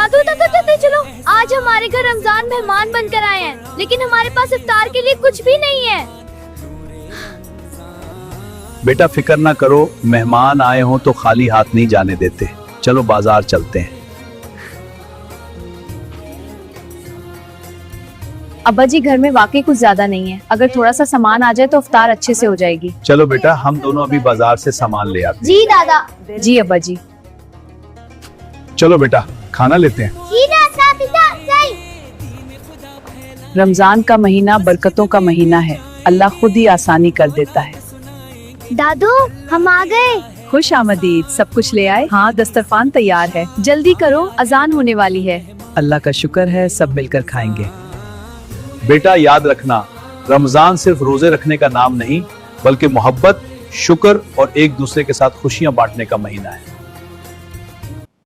दादू दादू चलो, आज हमारे घर रमजान मेहमान बनकर आए हैं, लेकिन हमारे पास इफ्तार के लिए कुछ भी नहीं है। बेटा फिक्र ना करो, मेहमान आए हों तो खाली हाथ नहीं जाने देते। चलो बाजार चलते हैं। अब्बा जी घर में वाकई कुछ ज्यादा नहीं है, अगर थोड़ा सा सामान आ जाए तो इफ्तार अच्छे से हो जाएगी। चलो बेटा हम दोनों अभी बाजार से सामान ले आते जी दादा। जी अब्बा जी। हैं। चलो बेटा खाना लेते हैं। रमजान का महीना बरकतों का महीना है, अल्लाह खुद ही आसानी कर देता है। दादू हम आ गए। खुश आमदीद, सब कुछ ले आए? हाँ दस्तरखान तैयार है, जल्दी करो अजान होने वाली है। अल्लाह का शुक्र है, सब मिलकर खाएंगे। बेटा याद रखना, रमजान सिर्फ रोजे रखने का नाम नहीं, बल्कि मोहब्बत, शुक्र और एक दूसरे के साथ खुशियां बांटने का महीना है।